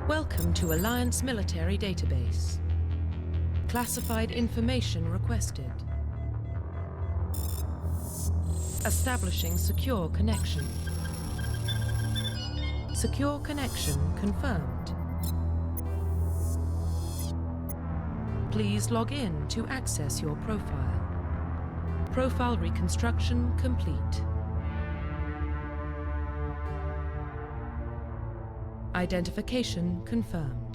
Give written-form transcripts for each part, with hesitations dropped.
Welcome to Alliance Military Database. Classified information requested. Establishing secure connection. Secure connection confirmed. Please log in to access your profile. Profile reconstruction complete. Identification confirmed.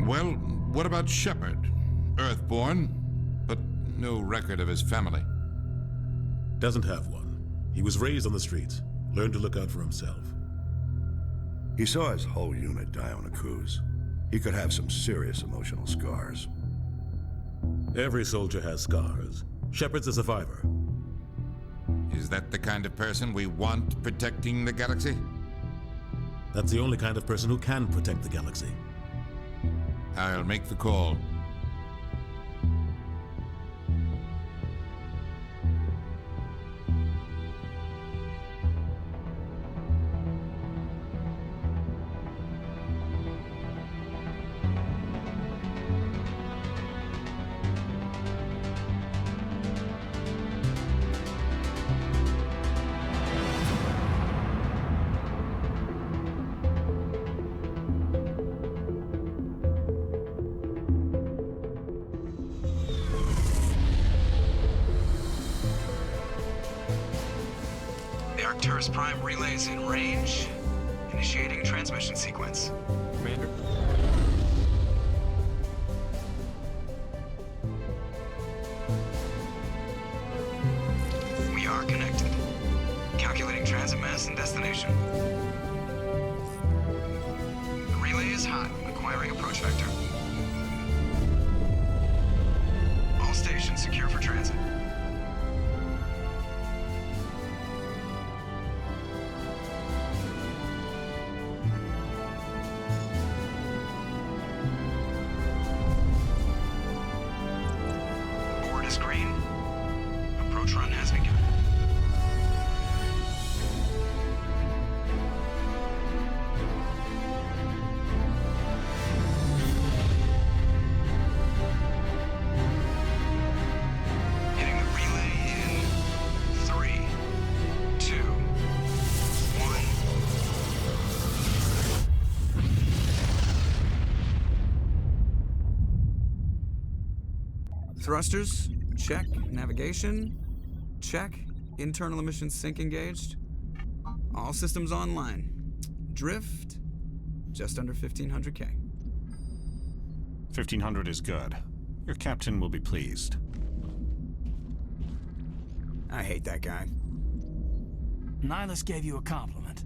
Well, what about Shepard? Earthborn, but no record of his family. Doesn't have one. He was raised on the streets, learned to look out for himself. He saw his whole unit die on a cruise. He could have some serious emotional scars. Every soldier has scars. Shepard's a survivor. Is that the kind of person we want protecting the galaxy? That's the only kind of person who can protect the galaxy. I'll make the call. Arcturus Prime relays in range. Initiating transmission sequence. Commander. We are connected. Calculating transit mass and destination. The relay is hot, acquiring approach vector. All stations secure for transit. Green. Approach run has begun. Hitting the relay in 3, 2, 1. Thrusters. Check. Navigation. Check. Internal emissions sync engaged. All systems online. Drift. Just under 1,500K. 1,500 is good. Your captain will be pleased. I hate that guy. Nihilus gave you a compliment.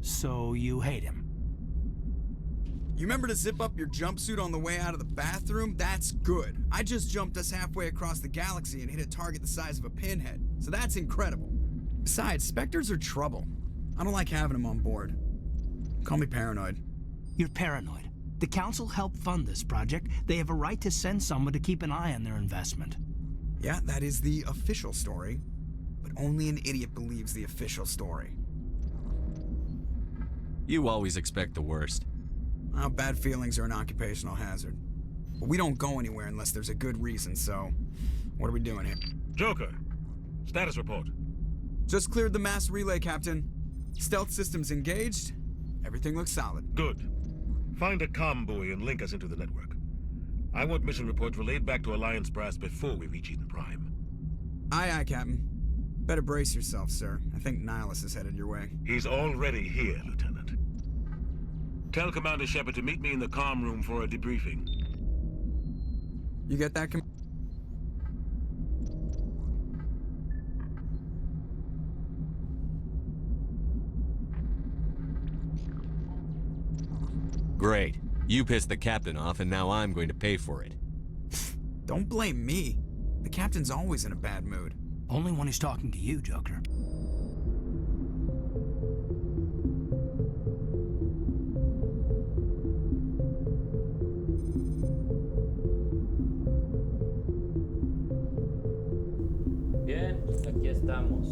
So you hate him. You remember to zip up your jumpsuit on the way out of the bathroom? That's good. I just jumped us halfway across the galaxy and hit a target the size of a pinhead, so that's incredible. Besides, Spectres are trouble. I don't like having them on board. Call me paranoid. You're paranoid. The Council helped fund this project. They have a right to send someone to keep an eye on their investment. Yeah, that is the official story. But only an idiot believes the official story. You always expect the worst. Well, bad feelings are an occupational hazard. But we don't go anywhere unless there's a good reason, so what are we doing here? Joker, status report. Just cleared the mass relay, Captain. Stealth systems engaged. Everything looks solid. Good. Find a comm buoy and link us into the network. I want mission reports relayed back to Alliance Brass before we reach Eden Prime. Aye, aye, Captain. Better brace yourself, sir. I think Nihilus is headed your way. He's already here, Lieutenant. Tell Commander Shepard to meet me in the comm room for a debriefing. You get that, Great. You pissed the captain off, and now I'm going to pay for it. Don't blame me. The captain's always in a bad mood. Only when he's talking to you, Joker. Bien, aquí estamos.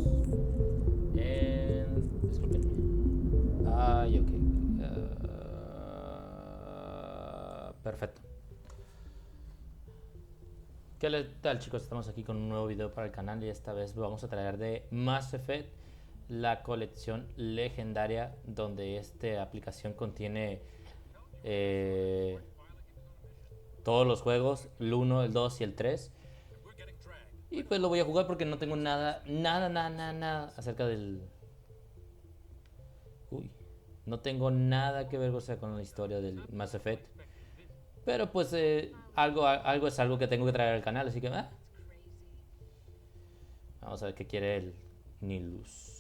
Disculpenme. Ay, ok. Perfecto. ¿Qué tal, chicos? Estamos aquí con un nuevo video para el canal y esta vez vamos a traer de Mass Effect la colección legendaria, donde esta aplicación contiene todos los juegos, el 1, el 2 y el 3. Y pues lo voy a jugar porque no tengo nada acerca del... Uy, no tengo nada que ver, o sea, con la historia del Mass Effect. Pero pues algo es algo que tengo que traer al canal, así que... Vamos a ver qué quiere el Nilus.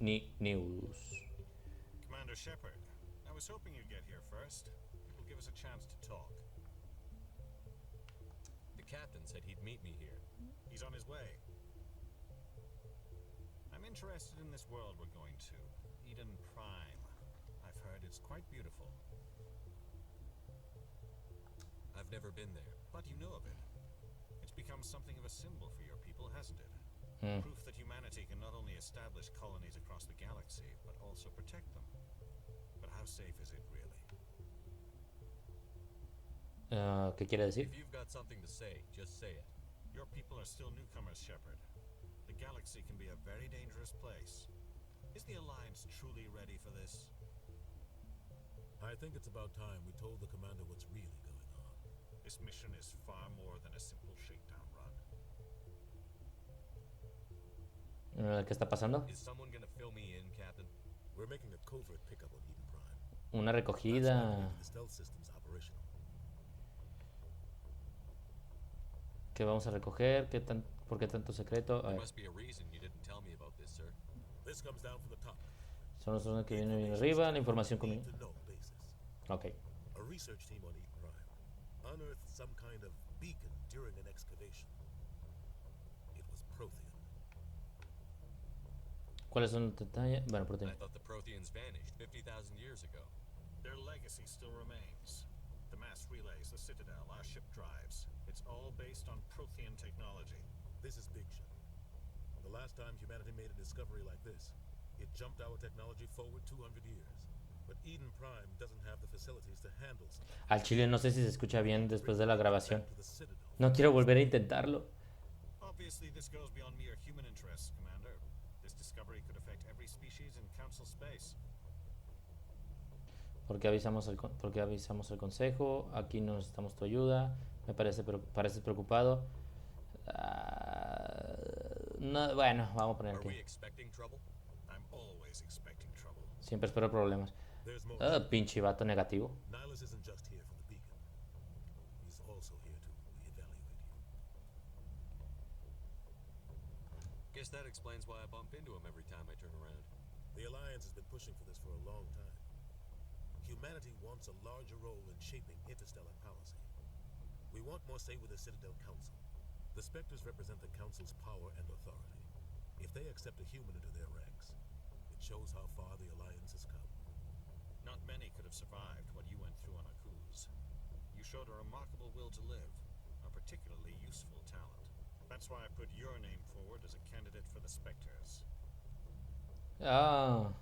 Nilus. Commander Shepard, I was hoping you'd get here first. It will give us a chance to talk. The captain said he'd meet me here. He's on his way. I'm interested in this world we're going to, Eden Prime. I've heard it's quite beautiful. I've never been there. But you know of it. It's become something of a symbol for your people, hasn't it? Proof that humanity can not only establish colonies across the galaxy, but also protect them. But how safe is it really? ¿Qué quiere decir? If you've got something to say, just say it. Your people are still newcomers, Shepard. The galaxy can be a very dangerous place. Is the Alliance truly ready for this? I think it's about time we told the commander what's really going on. This mission is far more than a simple shakedown run. ¿Qué está pasando? Is someone gonna fill me in, Captain? We're making a covert pickup on Eden Prime. Una That's why recogida. we're making the stealth systems operational. ¿Qué vamos a recoger? ¿Por qué tanto secreto? A There ver. must be a reason you didn't tell me about this, sir. This comes down from the top. Son los zonas que vienen bien arriba. La información con... Need to know basis. Ok. A research team on Eden Prime unearthed some kind of beacon during an excavation. It was Prothean. ¿Cuáles son los detalles? Bueno, I proteína. thought the Protheans vanished 50,000 years ago. Their legacy still remains. The mass relays, the Citadel, our ship drives. It's all based on Prothean technology. This is big shit. The last time humanity made a discovery like this, it jumped our technology forward 200 years. But Eden Prime doesn't have the facilities to handle something. Al chile no sé si se escucha bien después de la grabación. Back to the Citadel. No quiero volver a intentarlo. Obviously, this goes beyond mere human interests, Commander. This discovery could affect every species in Council space. ¿Por qué avisamos al consejo? Aquí no necesitamos tu ayuda. Me pareces preocupado. No, bueno, vamos a poner Are we aquí. expecting trouble? I'm always expecting trouble. Siempre espero problemas. There's more. Pinche vato negativo. Nihilus isn't just here for the beacon. He's also here to evaluate you. Guess that explains why I bump into him every time I turn around. The Alliance has been pushing for this for a long time. Humanity wants a larger role in shaping interstellar policy. We want more say with the Citadel Council. The Spectres represent the Council's power and authority. If they accept a human into their ranks, it shows how far the Alliance has come. Not many could have survived what you went through on Akuz. You showed a remarkable will to live, a particularly useful talent. That's why I put your name forward as a candidate for the Spectres. Ah,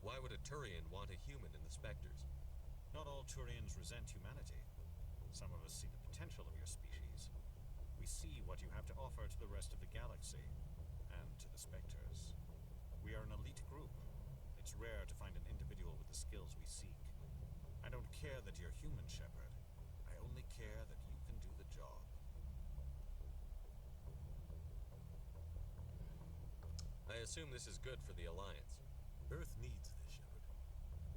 Why would a Turian want a human in the Spectres? Not all Turians resent humanity. Some of us see the potential of your species. We see what you have to offer to the rest of the galaxy, and to the Spectres. We are an elite group. It's rare to find an individual with the skills we seek. I don't care that you're human, Shepard. I only care that you can do the job. I assume this is good for the Alliance. Earth needs this, Shepard.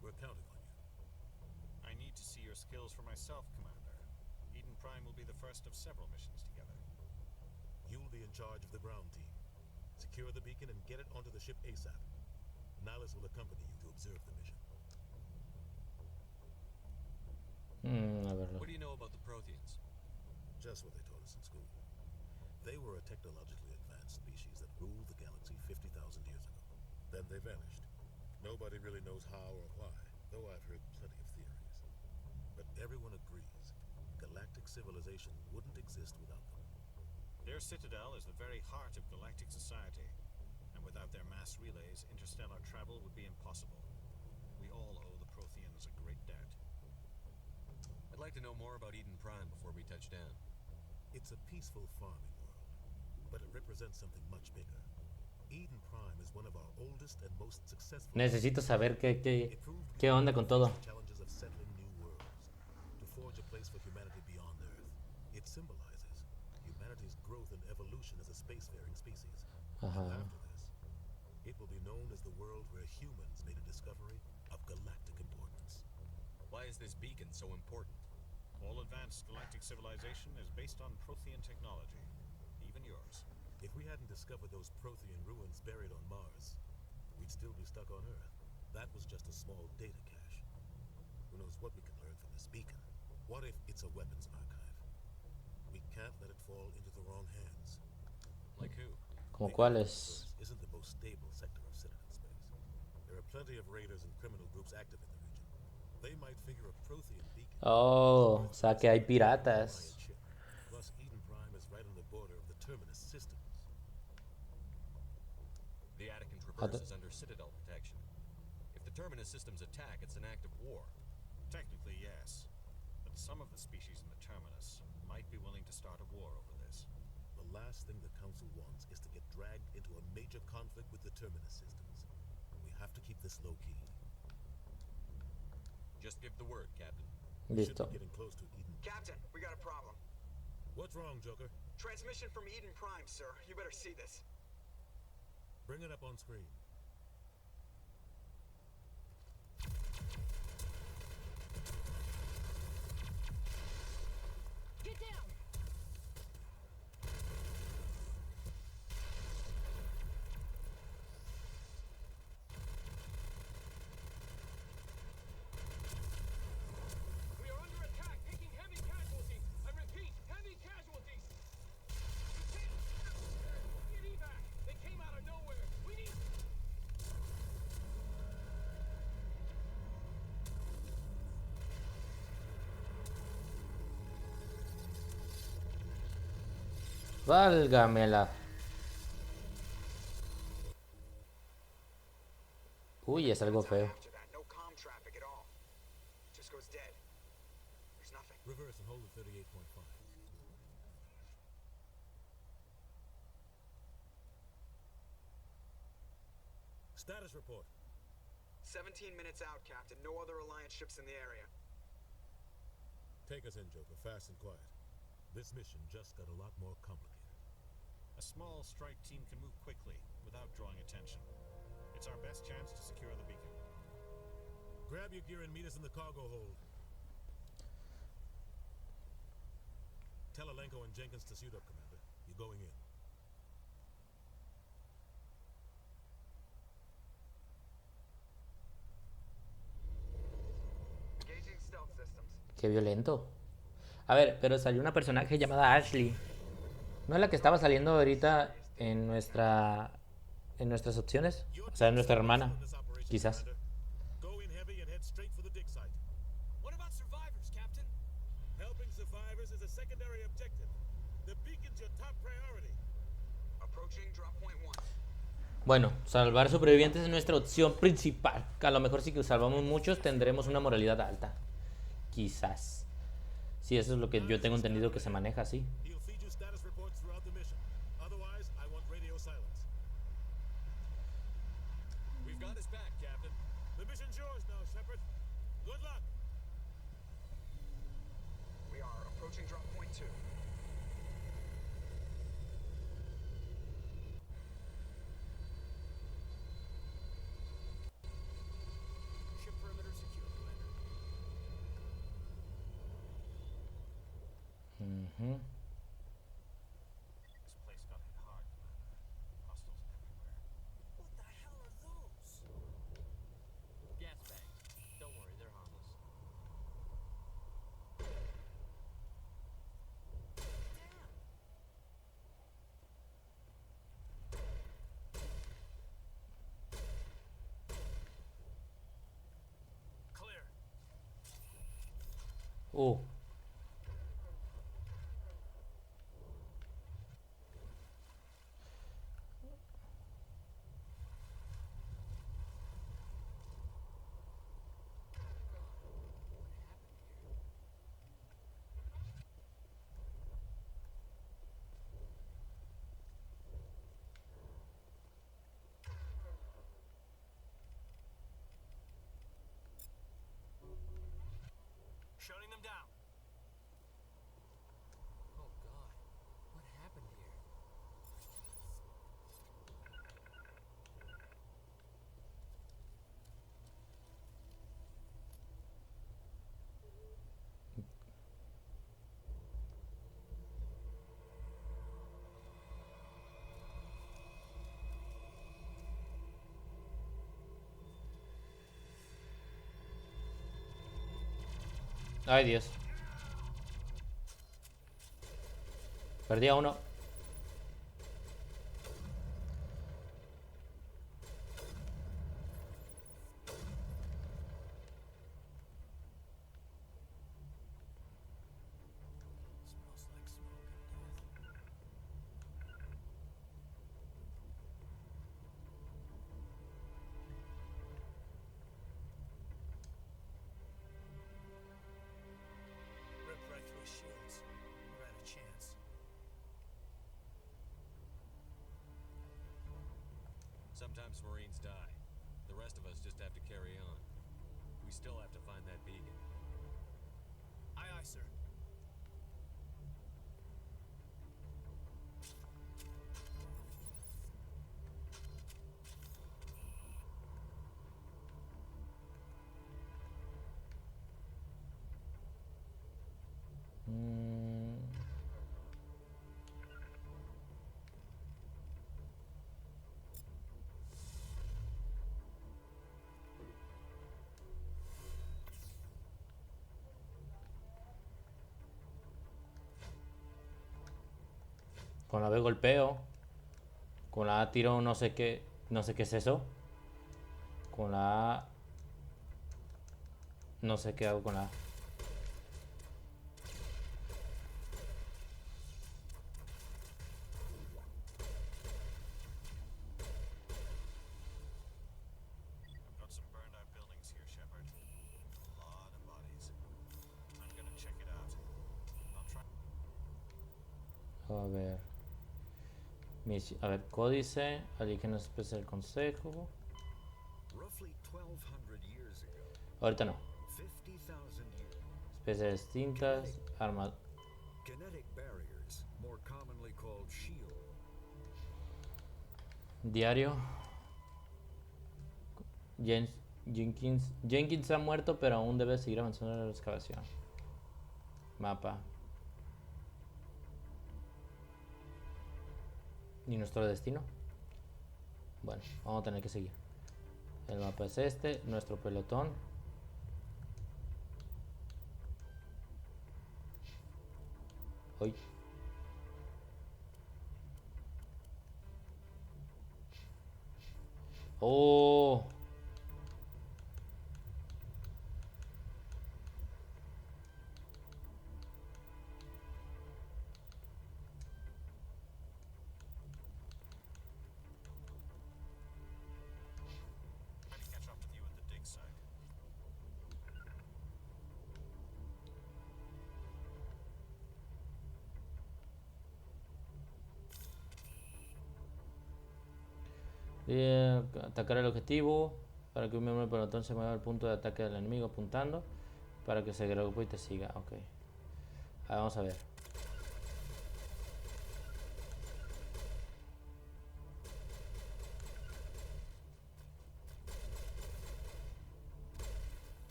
We're counting on you. I need to see your skills for myself, Commander. Eden Prime will be the first of several missions together. You'll be in charge of the ground team. Secure the beacon and get it onto the ship ASAP. Nihilus will accompany you to observe the mission. A verlo. What do you know about the Protheans? Just what they taught us in school. They were a technologically advanced species that ruled the galaxy 50,000 years ago. Then they vanished. Nobody really knows how or why, though I've heard plenty of theories. But everyone agrees, galactic civilization wouldn't exist without them. Their citadel is the very heart of galactic society, and without their mass relays, interstellar travel would be impossible. We all owe the Protheans a great debt. I'd like to know more about Eden Prime before we touch down. It's a peaceful farming world, but it represents something much bigger. Eden Prime is one of our oldest and most successful. Necesito saber qué onda con todo. Challenges of settling new worlds, to forge a place for humanity beyond Earth. It symbolizes humanity's growth and evolution as a spacefaring species. And after this, it will be known as the world where humans made a discovery of galactic importance. Why is this beacon so important? All advanced galactic civilization is based on Prothean technology, even yours. If we hadn't discovered those Prothean ruins buried on Mars, we'd still be stuck on Earth. That was just a small data cache. Who knows what we can learn from this beacon? What if it's a weapons archive? We can't let it fall into the wrong hands. Like who? ¿Como cuáles? Isn't the most stable sector of citizen space. There are plenty of raiders and criminal groups active in the region. They might figure a Prothean beacon. Oh, o sea que hay piratas. Plus, Eden Prime is right on the border of the Terminus systems. The Attican Traverse is under Citadel protection. If the Terminus systems attack, it's an act of war. Technically, yes. But some of the species in the Terminus might be willing to start a war over this. The last thing the Council wants is to get dragged into a major conflict with the Terminus systems. We have to keep this low-key. Just give the word, Captain. Listo. Getting close to Eden. Captain, we got a problem. What's wrong, Joker? Transmission from Eden Prime, sir. You better see this. Bring it up on screen. Get down! We are under attack, taking heavy casualties. I repeat, heavy casualties. Get evac. They came out of nowhere. We need. Válgamela. Uy, es algo feo. After that, no comm traffic at all. Just goes dead. There's nothing. Reverse and hold at 38.5. Status report. 17 minutes out, Captain. No other Alliance ships in the area. Take us in, Joker, fast and quiet. This mission just got a lot more complicated. A small strike team can move quickly without drawing attention. It's our best chance to secure the beacon. Grab your gear and meet us in the cargo hold. Tell Alenko and Jenkins to suit up, Commander. You're going in. Engaging stealth systems. Qué violento. A ver, pero salió una personaje llamada Ashley. ¿No es la que estaba saliendo ahorita en nuestras opciones? O sea, en nuestra hermana. Quizás. Go in heavy and head straight for the dig site. What about survivors, Captain? Helping survivors is a secondary objective. The beacon's your top priority. Approaching drop point 1. Bueno, salvar supervivientes es nuestra opción principal. A lo mejor si que salvamos muchos tendremos una moralidad alta. Quizás. Sí, eso es lo que yo tengo entendido que se maneja así. He'll feed you status reports throughout the mission. Otherwise, I want radio silence. We've got his back, Captain. The mission's yours now, Shepard. Good luck. We are approaching drop point 2. Ship perimeter secure, Commander. This place got hit hard, Commander. Hostiles everywhere. What the hell are those? Uh. Shutting them down. Oh God, what happened here? Ay, Dios. Perdí a uno. Smells like smoke and death. Rip right through his shields. We're out of chance. Sometimes Marines die. The rest of us just have to carry on. We still have to find that beacon. Aye, aye, sir. Mm. Con la B golpeo. Con la A tiro no sé qué. No sé qué es eso. Con la A. No sé qué hago con la A. Got some burned out buildings here, Shepard. A lot of bodies. I'm gonna check it out. I'll try. A ver. A ver, códice. Alienígenas especial del consejo. Roughly 1,200 years ago, Ahorita no. 50,000 years. Especies distintas. Armas. Kinetic barriers, more commonly called shield. Diario. Jenkins ha muerto, pero aún debe seguir avanzando en la excavación. Mapa. ¿Y nuestro destino? Bueno, vamos a tener que seguir. El mapa es este, nuestro pelotón. Hoy. Oh. Try to catch up with you at the dig site. Atacar el objetivo para que un miembro del pelotón se mueva al punto de ataque del enemigo apuntando para que se agrupe y te siga. Ok. Vamos a ver.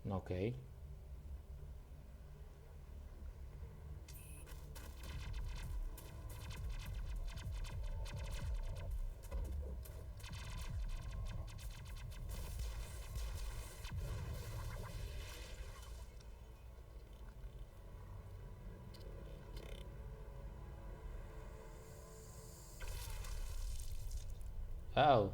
Ok. Oh.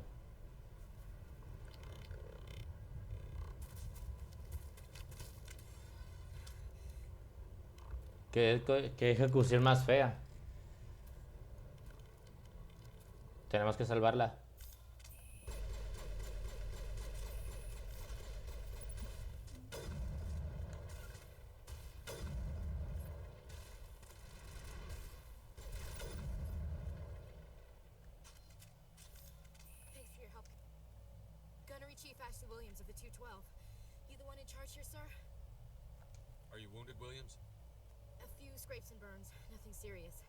Qué ejecución más fea. Tenemos que salvarla. Thanks for your help. Gunnery Chief Ashley Williams of the 212. You the one in charge here, sir? Are you wounded, Williams? A few scrapes and burns. Nothing serious.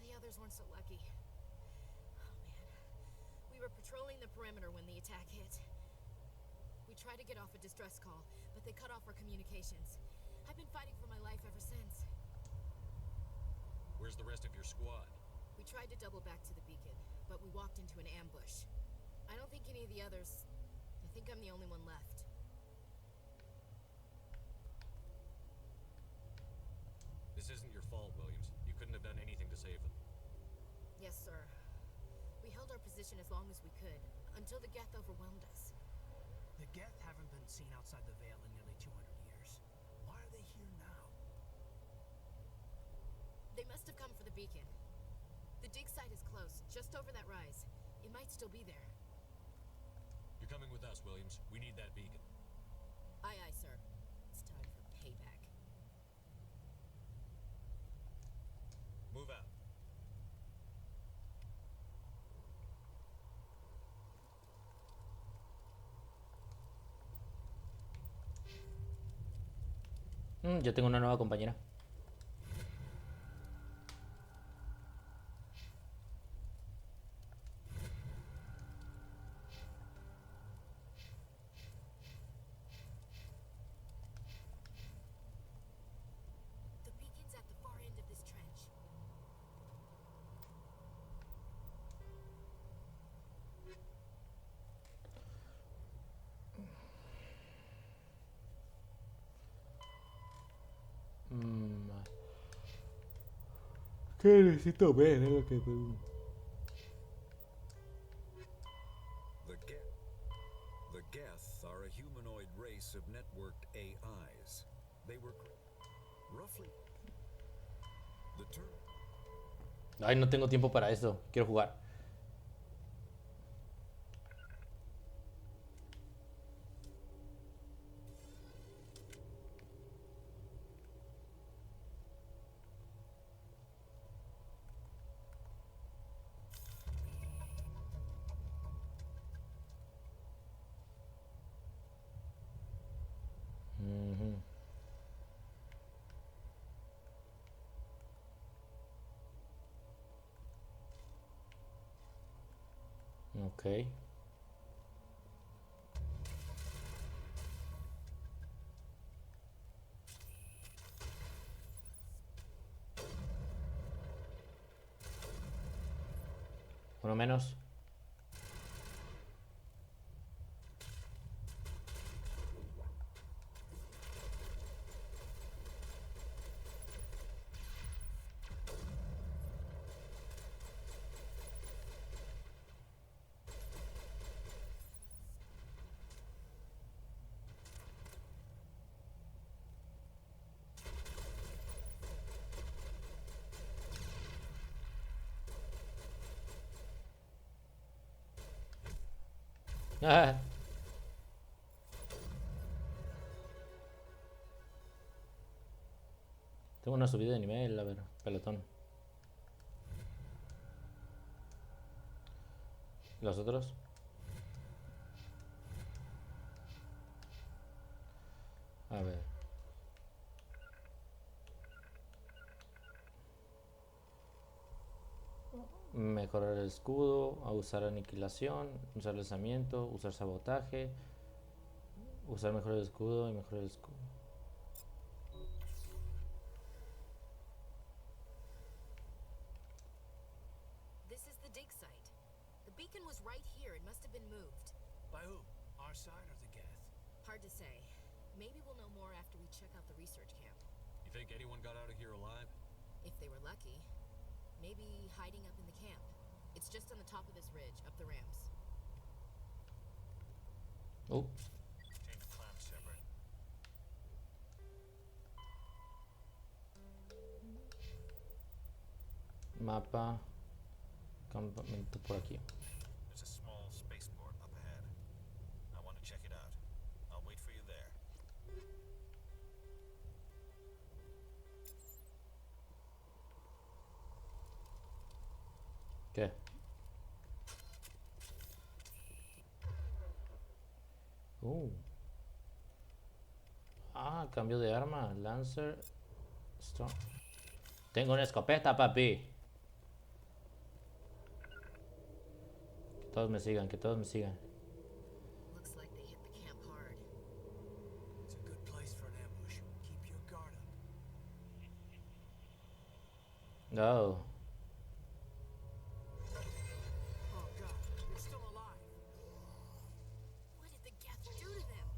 The others weren't so lucky. Oh, man. We were patrolling the perimeter when the attack hit. We tried to get off a distress call, but they cut off our communications. I've been fighting for my life ever since. Where's the rest of your squad? We tried to double back to the beacon, but we walked into an ambush. I don't think any of the others... I think I'm the only one left. This isn't your fault, Williams. You couldn't have done anything to save them. Yes, sir. We held our position as long as we could, until the Geth overwhelmed us. The Geth haven't been seen outside the Veil in nearly 200 years. Why are they here now? They must have come for the beacon. The dig site is close, just over that rise. It might still be there. You're coming with us, Williams. We need that beacon. Aye, aye, sir. It's time for payback. Move out. Yo tengo una nueva compañera. The beacon's at the far end of this trench. ¿Qué necesito ver? Es lo que pregunto. The Geth are a humanoid race of networked AIs. They were roughly the term. Ay, no tengo tiempo para eso. Quiero jugar. Ok. Uno menos. Ah. Tengo una subida de nivel, a ver, pelotón. ¿Los otros? A ver. Mejorar el escudo, a usar aniquilación, usar lanzamiento, usar sabotaje, usar mejor el escudo y mejorar el escudo. This is the dig site. The beacon was right here. It must have been moved. By who? Our side or the Geth? Hard to say. Maybe we'll know more after we check out the research camp. You think anyone got out of here alive? If they were lucky. Maybe hiding up in the camp. It's just on the top of this ridge, up the ramps. Oh, Change the clamps, Shepard. mapa. Campamento por aquí. There's a small spaceport up ahead. I want to check it out. I'll wait for you there. ¿Qué? Ah, cambio de arma. Lancer. Storm. Tengo una escopeta, papi. Que todos me sigan, que todos me sigan. Looks like they hit the camp hard. It's a good place for an ambush. Keep your guard up. No. Oh god, they're still alive. What did the Geth do to them?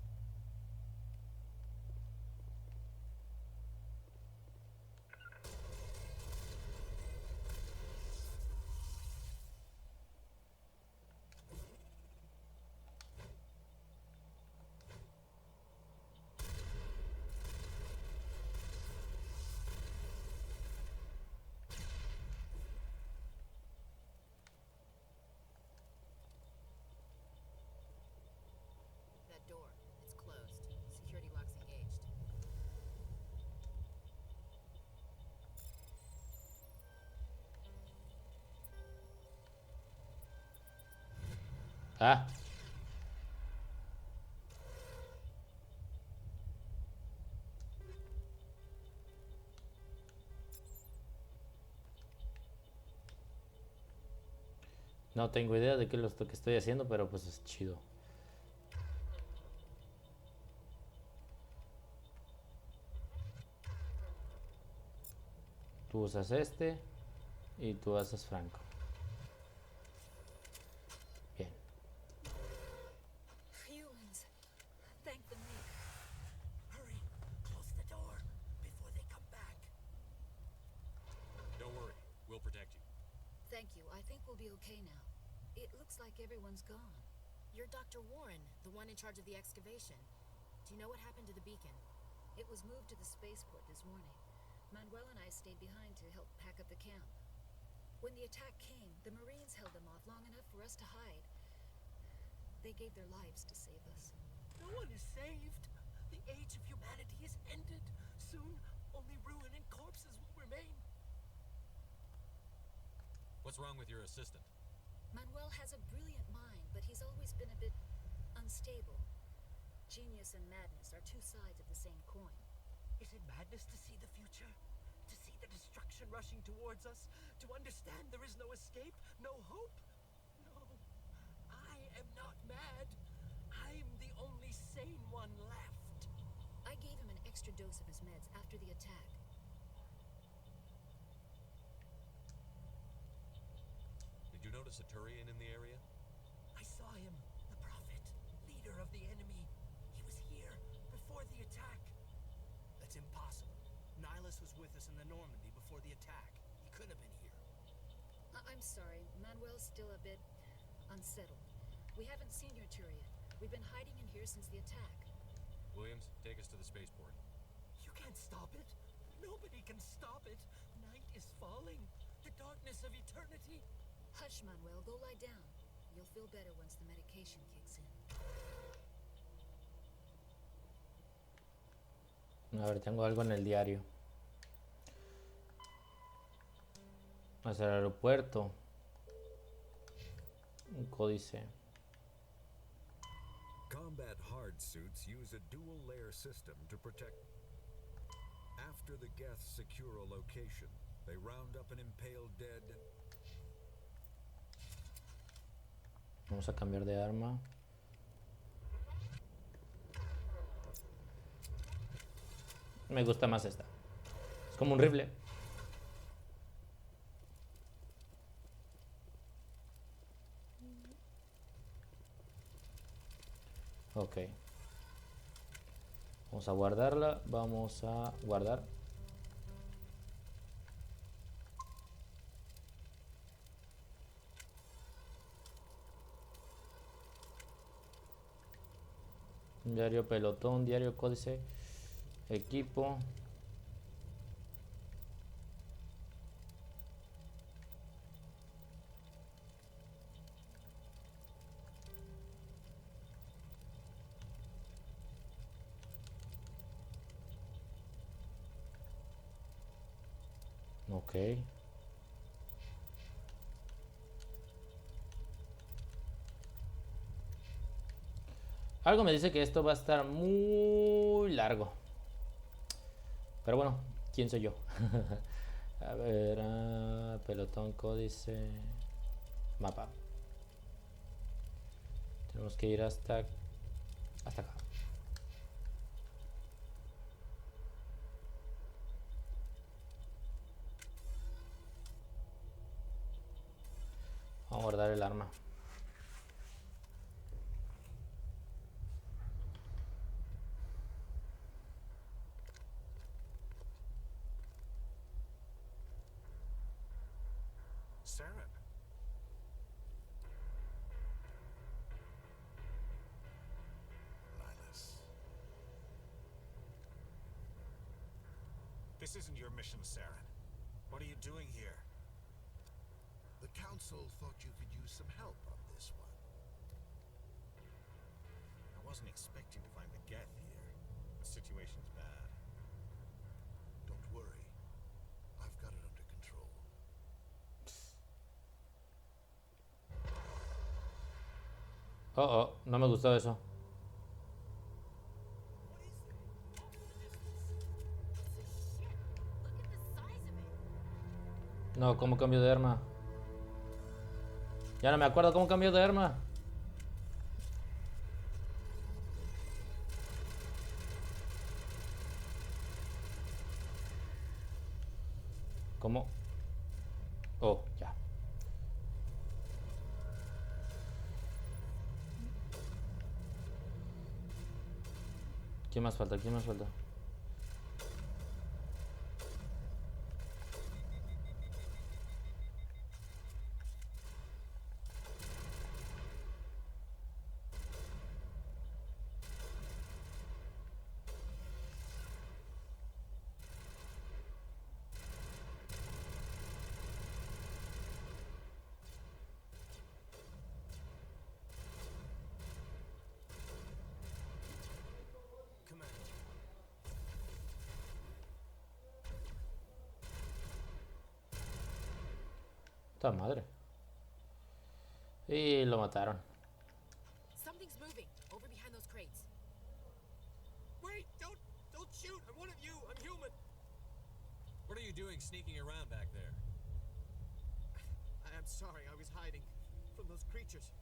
That door, it's closed. Security lock's engaged. Ah. No tengo idea de qué es lo que estoy haciendo, pero pues es chido. Tú usas este y tú haces Franco. Bien. Humans. Thank the maker. Hurry, close the door before they come back. Don't worry, we'll protect you. Thank you. I think we'll be okay now. It looks like everyone's gone. You're Dr. Warren, the one in charge of the excavation. Do you know what happened to the beacon? It was moved to the spaceport this morning. Manuel and I stayed behind to help pack up the camp. When the attack came, the Marines held them off long enough for us to hide. They gave their lives to save us. No one is saved. The age of humanity is ended. Soon, only ruin and corpses will remain. What's wrong with your assistant? Manuel has a brilliant mind, but he's always been a bit unstable. Genius and madness are two sides of the same coin. Is it madness to see the future? To see the destruction rushing towards us? To understand there is no escape? No hope? No. I am not mad. I'm the only sane one left. I gave him an extra dose of his meds after the attack. Did you notice a Turian in the area? I saw him, the Prophet, leader of the enemy. He was here before the attack. That's impossible. Nihilus was with us in the Normandy before the attack. He couldn't have been here. I'm sorry, Manuel's still a bit unsettled. We haven't seen your Turian. We've been hiding in here since the attack. Williams, take us to the spaceport. You can't stop it. Nobody can stop it. Night is falling. The darkness of eternity. Hush, Manuel. Go lie down. You'll feel better once the medication kicks in. A ver, tengo algo en el diario. Hacia el aeropuerto. Un códice. Combat hard suits use a dual layer system to protect. After the Geths secure a location, they round up an impaled dead. Vamos a cambiar de arma. Me gusta más esta. Es como un rifle. Ok. Vamos a guardarla. Vamos a guardar. Diario pelotón, diario códice, equipo. Ok. Algo me dice que esto va a estar muy largo. Pero bueno, ¿quién soy yo? A ver, pelotón, códice, mapa. Tenemos que ir hasta acá. Vamos a guardar el arma. Saren. Linus. This isn't your mission, Saren. What are you doing here? The Council thought you could use some help on this one. I wasn't expecting to find the Geth here. The situation's bad. Don't worry. I've got it under control. Oh, no me gustó eso. No, ¿cómo cambio de arma? Ya no me acuerdo cómo cambio de arma. ¿Cómo? Oh, ya. ¿Quién más falta? ¿Quién más falta? Esta madre. Y lo mataron. Something's moving over behind those crates. Wait! Don't shoot! I'm one of you! I'm human! What are you doing sneaking around back there? I'm sorry, I was hiding from those creatures.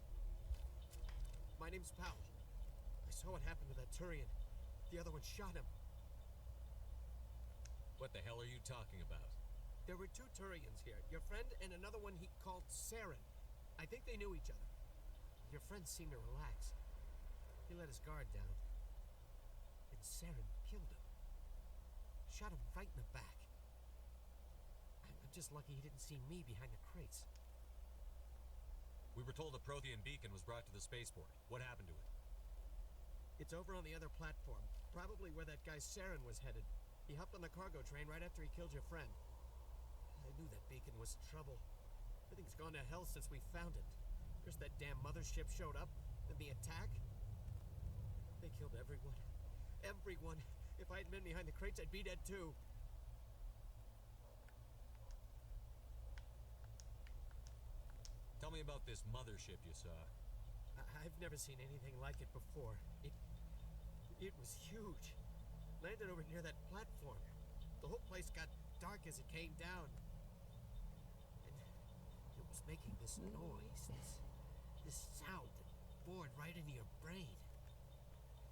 My name's Powell. I saw what happened to that Turian. The other one shot him. What the hell are you talking about? There were two Turians here. Your friend and another one he called Saren. I think they knew each other. Your friend seemed to relax. He let his guard down. And Saren killed him. Shot him right in the back. I'm just lucky he didn't see me behind the crates. We were told the Prothean beacon was brought to the spaceport. What happened to it? It's over on the other platform. Probably where that guy Saren was headed. He hopped on the cargo train right after he killed your friend. I knew that beacon was trouble. Everything's gone to hell since we found it. First that damn mothership showed up, then the attack. They killed everyone. Everyone. If I had been behind the crates, I'd be dead too. Tell me about this mothership you saw. I've never seen anything like it before. It was huge. Landed over near that platform. The whole place got dark as it came down. And it was making this noise, this sound that bored right into your brain.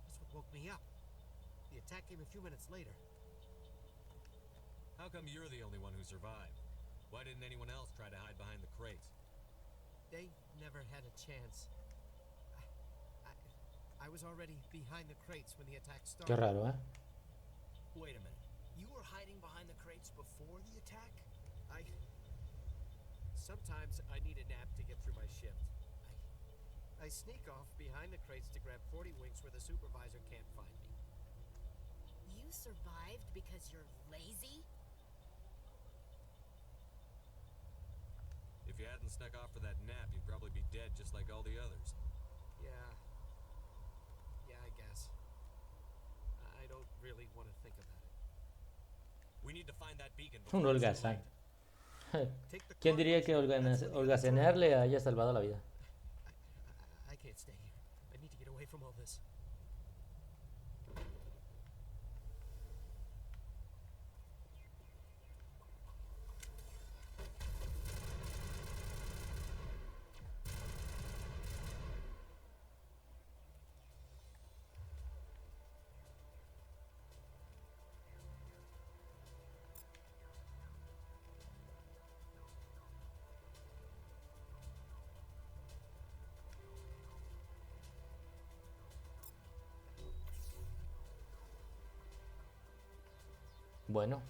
That's what woke me up. The attack came a few minutes later. How come you're the only one who survived? Why didn't anyone else try to hide behind the crates? They never had a chance. I was already behind the crates when the attack started. Qué raro, ¿eh? Wait a minute. You were hiding behind the crates before the attack? Sometimes I need a nap to get through my shift. I sneak off behind the crates to grab 40 winks where the supervisor can't find me. You survived because you're lazy? If you hadn't snuck off for that nap, you'd probably be dead just like all the others. Yeah. Yeah, I guess. I don't really want to think about it. We need to find that beacon Un before it's too holgazán. late. ¿Quién diría que holgazanear le haya salvado la vida? I can't stay here. I need to get away from all this. Bueno.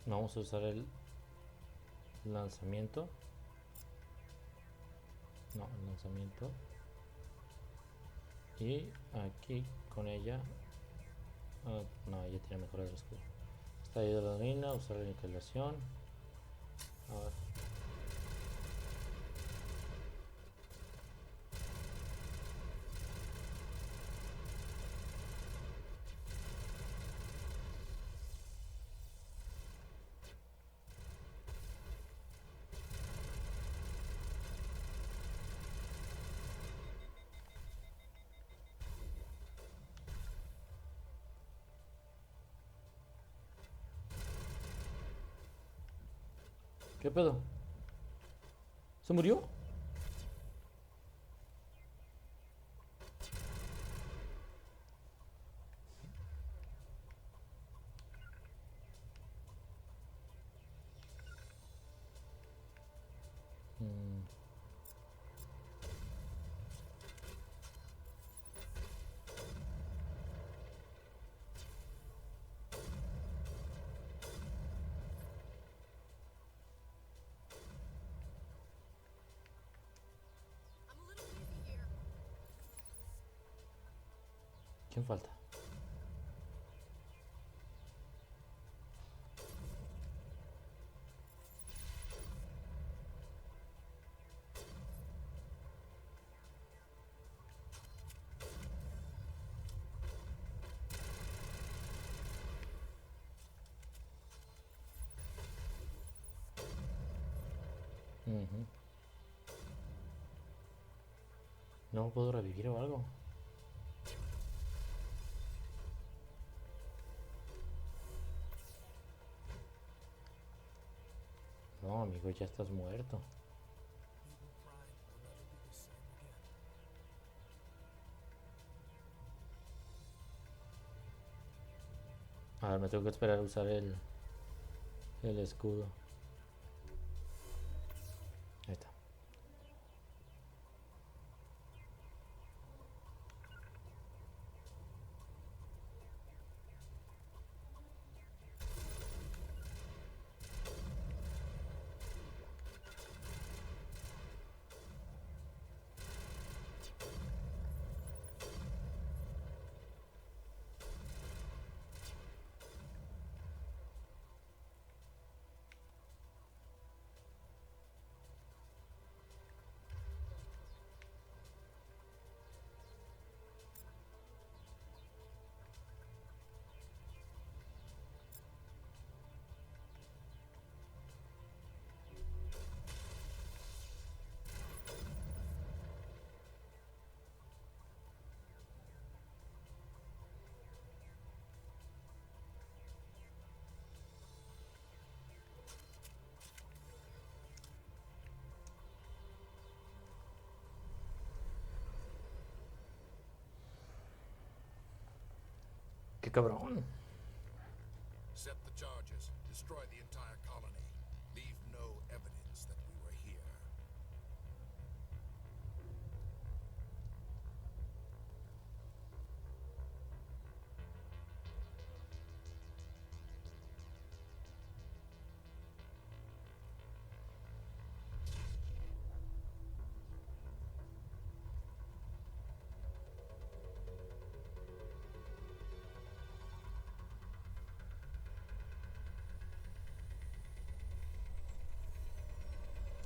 Vamos a usar el lanzamiento. No, el lanzamiento. Y aquí con ella. No, ella tiene mejor el escudo. Esta hidroladina, usar la aniquilación. A ver. ¿Qué pedo? ¿Se murió? ¿Quién falta? No puedo revivir o algo. No, amigo, ya estás muerto. A ver, me tengo que esperar a usar el escudo. Ahí está. Qué cabrón. Set the charges. Destroy the entire colony. Leave no evidence that we were here.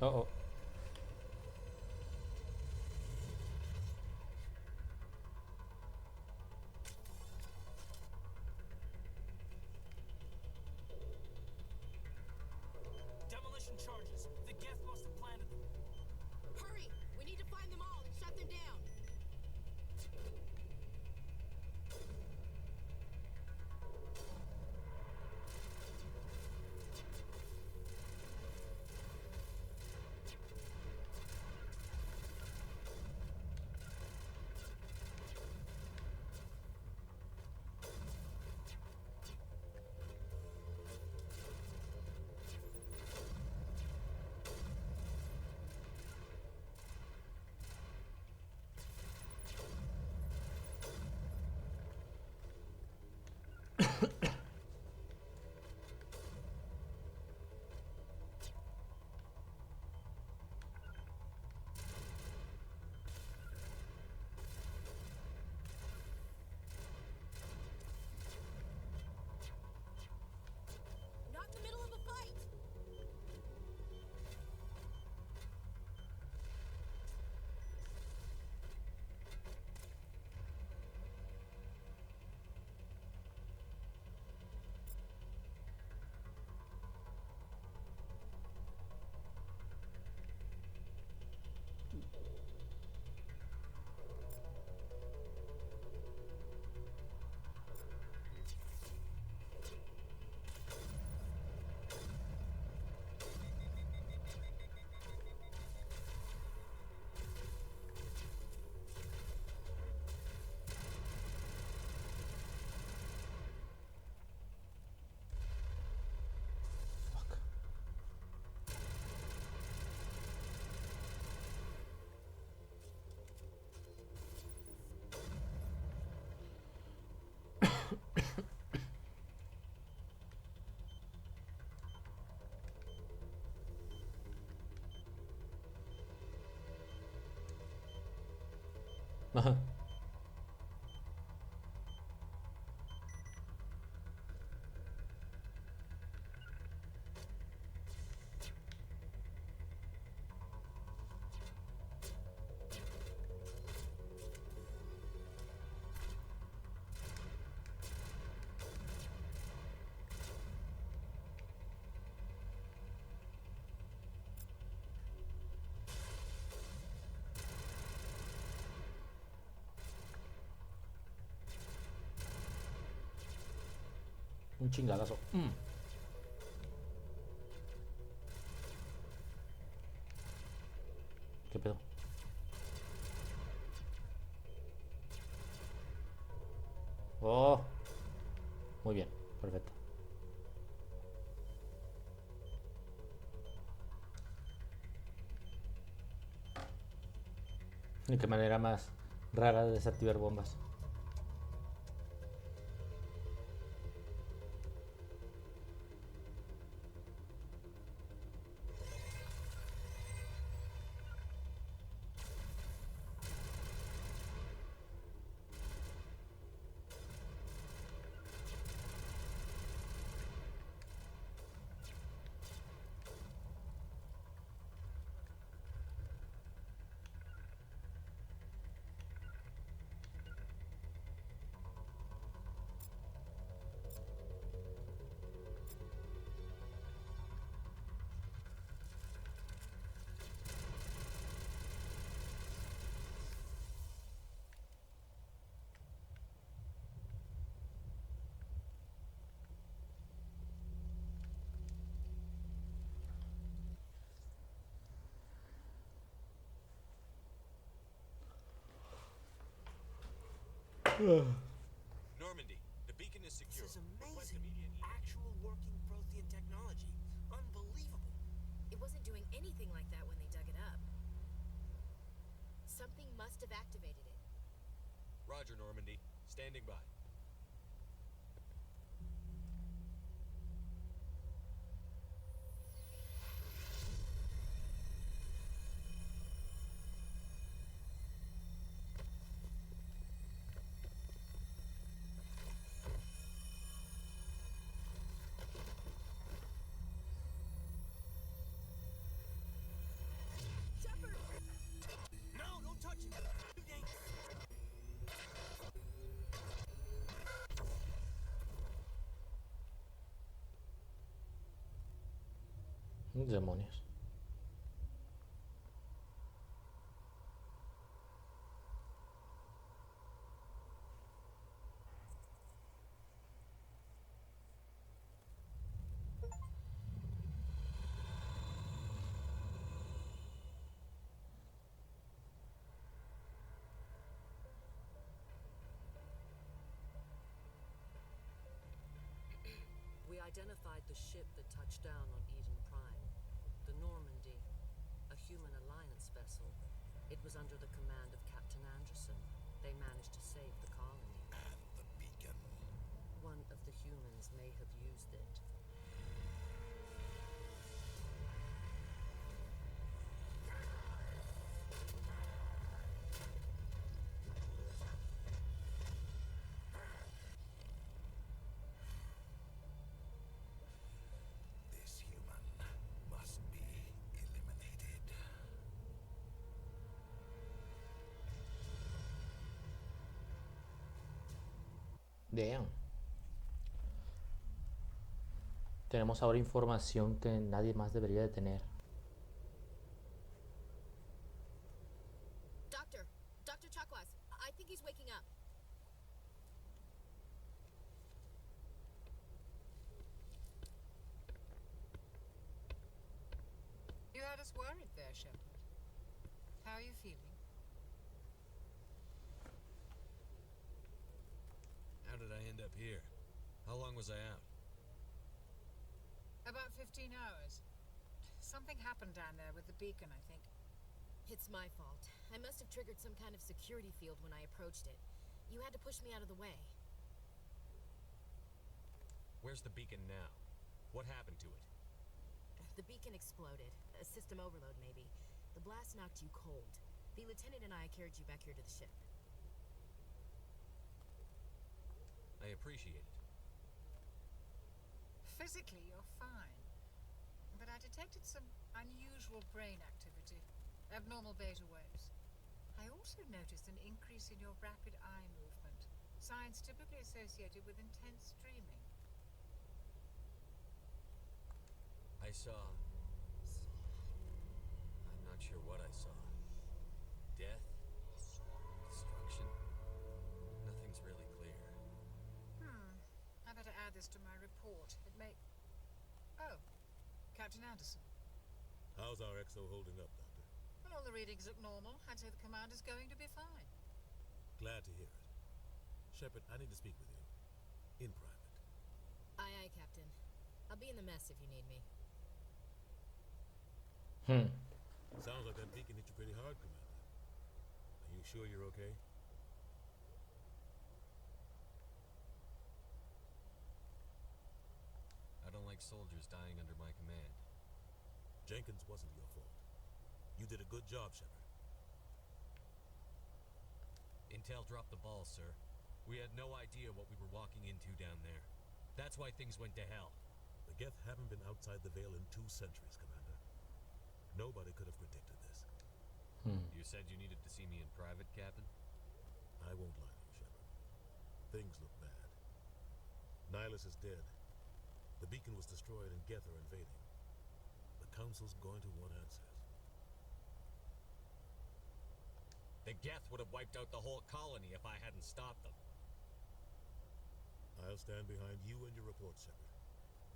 Oh, oh. Demolition charges. The Geth must have planted them. Hurry! We need to find them all and shut them down. Not in the middle of a fight! Ajá. Un chingadazo. ¿Qué pedo? Oh. Muy bien, perfecto. ¿De qué manera más rara de desactivar bombas? Normandy, the beacon is secure. This is amazing. Actual working Prothean technology. Unbelievable. It wasn't doing anything like that when they dug it up. Something must have activated it. Roger, Normandy. Standing by. Demonios. We identified the ship that touched down on Eden Prime. The Normandy, a human alliance vessel. It was under the command of Captain Anderson. They managed to save the colony. And the beacon. One of the humans may have used it. This human must be eliminated. Damn. Tenemos ahora información que nadie más debería de tener. Dr. Chakwas, I think he's waking up. You had us worried there, Shepard. How are you feeling? How did I end up here? How long was I out? About 15 hours. Something happened down there with the beacon, I think. It's my fault. I must have triggered some kind of security field when I approached it. You had to push me out of the way. Where's the beacon now? What happened to it? The beacon exploded. A system overload, maybe. The blast knocked you cold. The lieutenant and I carried you back here to the ship. I appreciate it. Physically, you're fine. But I detected some unusual brain activity. Abnormal beta waves. I also noticed an increase in your rapid eye movement. Signs typically associated with intense dreaming. I saw... I'm not sure what I saw. Death? Destruction? Nothing's really clear. I better add this to my report. It may... Oh, Captain Anderson. How's our XO holding up, Doctor? Well, all the readings look normal. I'd say the commander's going to be fine. Glad to hear it. Shepard, I need to speak with you. In private. Aye, aye, Captain. I'll be in the mess if you need me. Sounds like that beacon hit you pretty hard, Commander. Are you sure you're okay? I don't like soldiers dying under my command. Jenkins wasn't your fault. You did a good job, Shepard. Intel dropped the ball, sir. We had no idea what we were walking into down there. That's why things went to hell. The Geth haven't been outside the Veil in 2 centuries, Commander. Nobody could have predicted this. You said you needed to see me in private, Captain? I won't lie to you, Shepard. Things look bad. Nihilus is dead. The beacon was destroyed and Geth are invading. The Council's going to want answers. The Geth would have wiped out the whole colony if I hadn't stopped them. I'll stand behind you and your report, Shepard.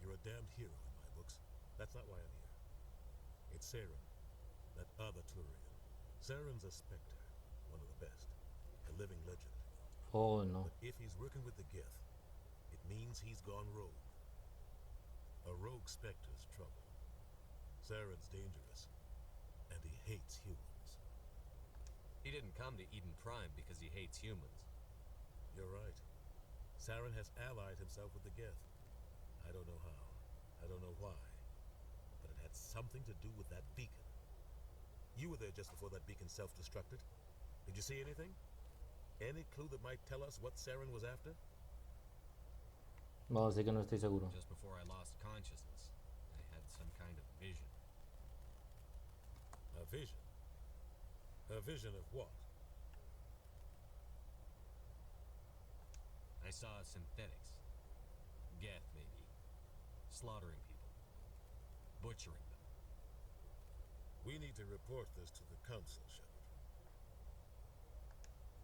You're a damned hero in my books. That's not why I'm here. It's Saren, that other Turian. Saren's a Spectre, one of the best, a living legend. Oh, no. But if he's working with the Geth, it means he's gone rogue. A rogue Spectre's trouble. Saren's dangerous, and he hates humans. He didn't come to Eden Prime because he hates humans. You're right. Saren has allied himself with the Geth. I don't know how. I don't know why. But it had something to do with that beacon. You were there just before that beacon self-destructed. Did you see anything? Any clue that might tell us what Saren was after? No, sé que no estoy seguro. Just before I lost consciousness, I had some kind of vision. A vision? A vision of what? I saw synthetics. Geth, maybe. Slaughtering people. Butchering them. We need to report this to the council, Shepard.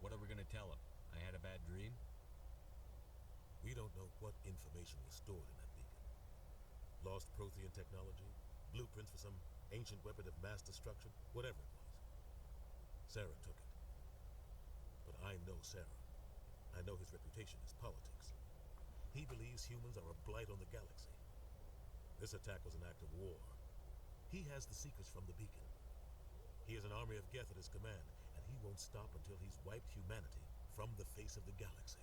What are we gonna tell him? I had a bad dream? We don't know what information was stored in that beacon. Lost Prothean technology, blueprints for some ancient weapon of mass destruction, whatever it was. Sarah took it. But I know Sarah. I know his reputation is politics. He believes humans are a blight on the galaxy. This attack was an act of war. He has the secrets from the beacon. He has an army of Geth at his command, and he won't stop until he's wiped humanity from the face of the galaxy.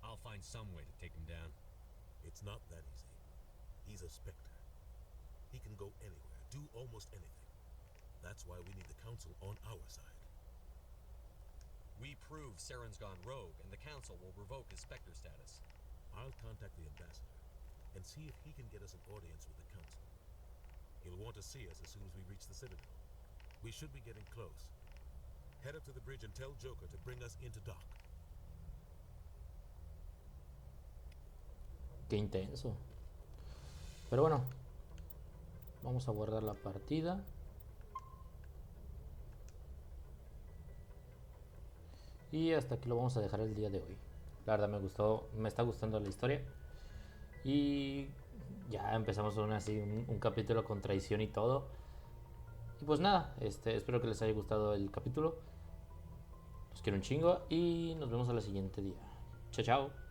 I'll find some way to take him down. It's not that easy. He's a Spectre. He can go anywhere, do almost anything. That's why we need the Council on our side. We prove Saren's gone rogue, and the Council will revoke his Spectre status. I'll contact the Ambassador and see if he can get us an audience with the Council. He'll want to see us as soon as we reach the Citadel. We should be getting close. Head up to the bridge and tell Joker to bring us into dock. Qué intenso. Pero bueno, vamos a guardar la partida. Y hasta aquí lo vamos a dejar el día de hoy. La verdad me gustó, me está gustando la historia. Y ya empezamos un capítulo con traición y todo. Y pues nada, espero que les haya gustado el capítulo. Los quiero un chingo y nos vemos al siguiente día. Chao, chao.